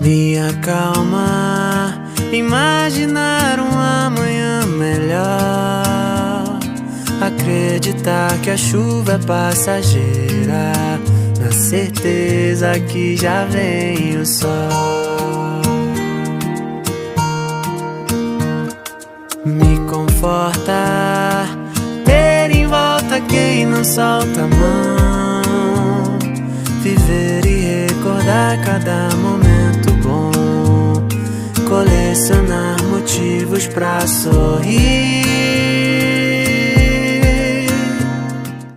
Me acalma, imaginar um amanhã melhor. Acreditar que a chuva é passageira, na certeza que já vem o sol. Me conforta ter em volta quem não solta a mão. Viver e recordar cada momento bom. Colecionar motivos pra sorrir.